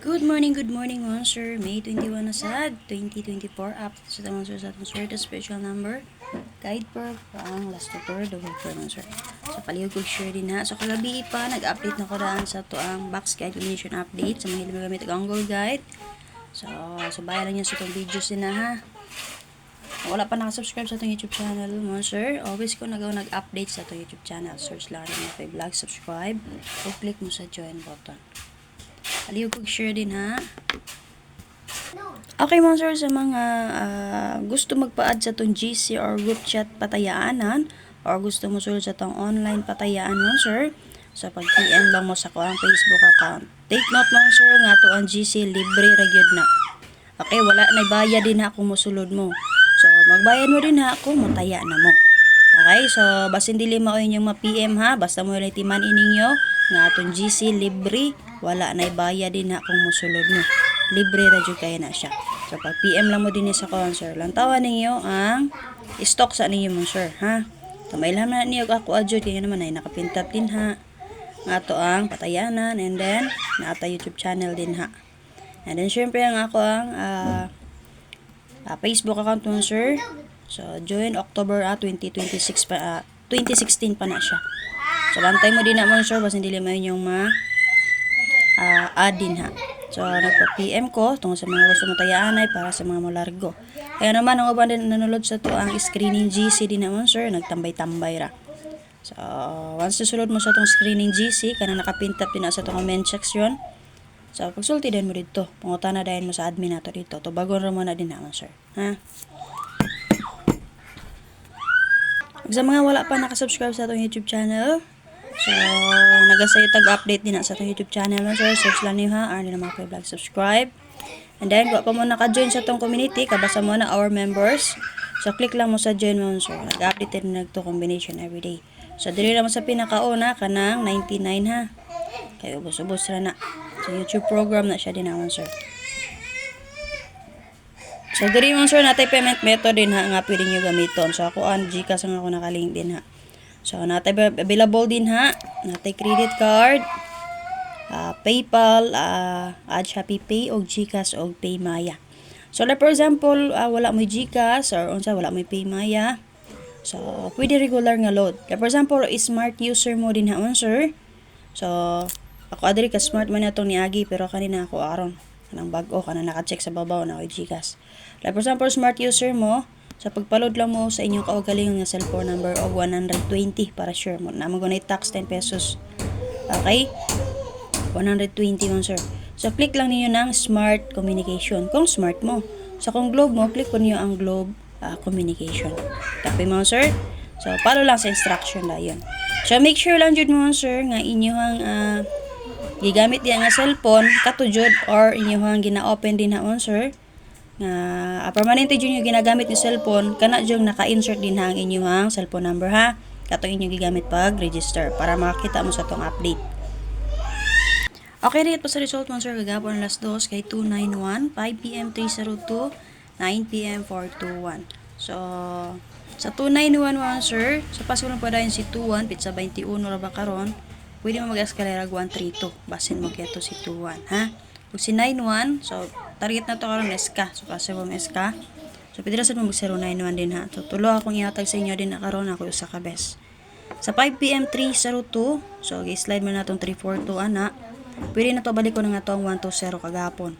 Good morning mga sir. May 21 na sad, 2024 up sa tamang sir sa atong sir, the special number. Guide per ang last tutor, the week per mga sir. So palihog ko share din ha. So kagabi pa, nag-update na ko daan sa to ang box guide combination update sa mga hilig gamit ang Angle guide. So bayan lang yan sa itong videos din na ha. Kung wala pa nakasubscribe sa itong YouTube channel mga sir, always ko nag-update sa itong YouTube channel. Search lang rin mo kay vlog, subscribe, o click mo sa join button. Aliw kong share din ha. Okay mga sir, sa mga gusto magpa-add sa tong GC or group chat patayaanan or gusto mo sulod sa tong online patayaan mga sir, so pag-PM lang mo sa ko ang Facebook account. Take note mga sir, nga to ang GC libre ra gyud na. Okay, wala na bayad din ha kung mosulod mo. So magbayad mo din ha kung mataya na mo. Okay, so basin dili mao inyong ma-PM ha, basta mo lang timan ininyo nga atong GC libre, wala na bayad din ha kung mosulod mo. Libre ra jud kay na siya. So pag PM lang mo din sa concert, lantawan ninyo ang stock sa ninyo mong sir ha. So mailhan na niyo ako adjud kay naman ay nakapintap din ha. Nga to ang patayanan, and then naata YouTube channel din ha. And then syempre ang ako ang Facebook account mo sir. So join October 2026 pa 2016 pa na siya. So bantay mo din na mga sir, basta hindi mo yung add din ha. So nagpa-PM ko tungkol sa mga gusto mo tayaanay para sa mga malargo. Kaya naman ang uban din nanulod sa to ang screening GC din naman sir, nagtambay-tambay ra. So once susulod mo sa tong screening GC, kanang nakapintap din na sa tong comment section. So pagsulti din mo dito, pangutana dayon mo sa admin nato dito. To bagon ra mo na din naman sir, ha. Sa mga wala pa nakasubscribe sa itong YouTube channel, so nagasayo tag-update din na sa itong YouTube channel mo sir. Search lang niyo ha, Arnie na mga vlog, subscribe. And then kung pa mo naka-join sa itong community, kabasa mo na our members, so click lang mo sa join mo sir. Nag-update din nagto combination everyday. So dili naman sa pinakauna kanang 99 ha, kaya ubos-ubos ra na. So YouTube program na siya din naman sir. So diri mo sir natay payment method din ha nga pwede niyo gamiton. So ako ang GCash ang ako naka-link din ha. So natay available din ha. Natay credit card, PayPal, add Shopee Pay og GCash og Paymaya. So like for example, wala mo GCash or unsa wala mo Paymaya. So pwede regular nga load. Like for example, smart user mo din ha sir. So ako adiri ka smart man atong niagi pero kanina ako aron kanang bag-o kanang naka-check sa babaw na ako GCash. Like for example, smart user mo, sa pagpaload lang mo sa inyong kaugalingon nga cellphone number of 120 para sure mo na magunay tax 10 pesos. Okay? 120 man sir. So click lang niyo ng smart communication kung smart mo. So kung globe mo, click ko niyo ang globe communication. Copy mo sir. So follow lang sa instruction la yun. So make sure lang jud mo sir nga inyong gigamit diya nga cellphone katujud or inyong gina-open din na sir nga permanente jud yung ginagamit yung cellphone, kana jud naka-insert din ha ang inyong cellphone number ha, katong inyong gigamit pag register para makakita mo sa tong update. Okay, dito po sa result mo sir, kagapon alas 2 kay 291, 5pm 302, 9pm 421. So sa 291 sir, sa pasulong pa dayon si 21 pizza 21 ra ba karon, pwede mo mag-escalera 132 basin mo keto si 21 ha. Ug si 91, so target na to karon SK. So kasi mo SK. So pwede ra sad mo mag 091 din ha. So tulo akong ihatag sa inyo din na karon ako usa ka bes. Sa 5pm 302, so gi-slide mo na tong 342 ana. Pwede na to balik ko na nga to ang 120 kagapon.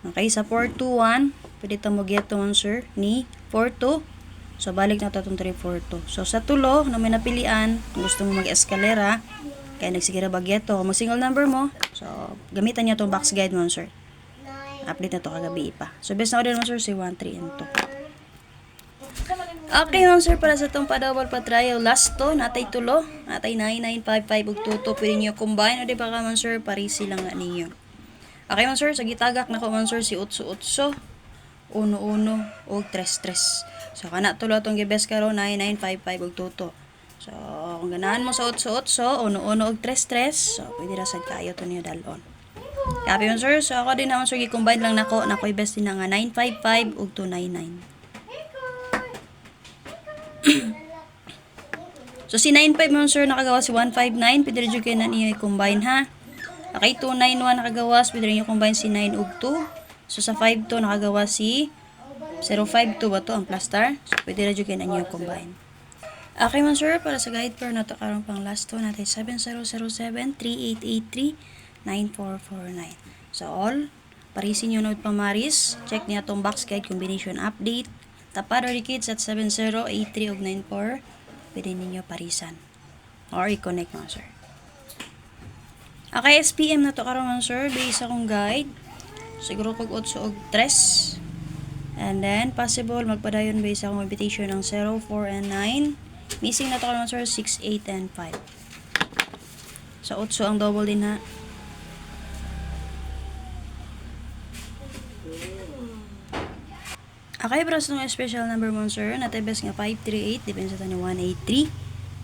Okay, sa 421, pwede to mo get to sir ni 42. So balik na to tong 342. So sa tulo na may napilian, kung gusto mo mag-escalera, kaya nagsigira bagyeto, mo single number mo. So gamitan niyo tong box guide mo sir. Update na to kagabi pa. So best na order mo sir si 1, 3, and 2. Okay mo sir, para sa itong pa-double pa-trial last to, natay tulo, natay 9955 ug 22, pwede niyo combine o di ba ka man sir, parisi lang na ninyo. Okay mo sir, sa gitagak na ko man sir si 88, 11 ug 33. So kana tulo tong gibes karon 9955 ug 22. So kung ganahan mo sa 88, 11 ug 33, so pwede ra sad kayo to niyo dalon. Copy mo sir. So ako din naman sir gi-combine lang nako best din nga 955 ug 299. So si 95 mo sir nakagawa si 159, pwede ra jud kay na niyo i-combine ha. Okay, 291 nakagawas, pwede rin nyo combine si 9 ug 2. So sa 52 nakagawas si 052 ba to ang plus star? So pwede rin dyan ang nyo combine. Okay man sir, para sa guide pair na to karon pang last to natin 7007-3883-9449. So all, parisin nyo node pamaris, check niya tong box guide combination update. Tapad or kids at 7083 ug 94, pwede ninyo parisan. Or i-connect mo sir. Okay, SPM na to karon man sir, based akong guide. Siguro pag 8 og 3. And then, possible, magpadayon based akong invitation ng 0, 4, and 9. Missing na to karon sir, 6, 8, and 5. So, 8 ang double din ha. Okay, pero sa itong special number mo sir, natibes nga 538, depende sa tani 183.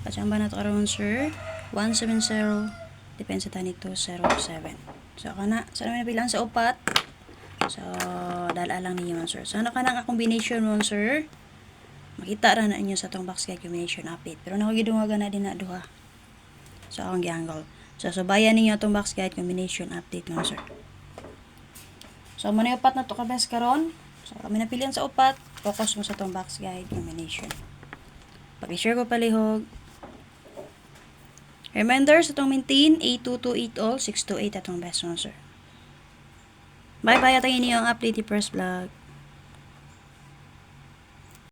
Patsamba na to karon sir, 170, depende sa tani 207. So, kana, sa namin napilang sa upat. So, dala lang ninyo man sir. So, ano ka na nga combination mo sir? Makita ra na inyo sa itong box guide combination update. Pero nakagidungagan na din na duha. So, akong gi-angle. So, subayan ninyo itong box guide combination update mo sir. So, muna yung upat na to kabes karon. So, kami napilihan sa upat. Focus mo sa itong box guide combination. Pag-share ko palihog. Reminder sa itong maintain 8228 all 628 atong best mo sir. Bye-bye at ang inyong update first vlog.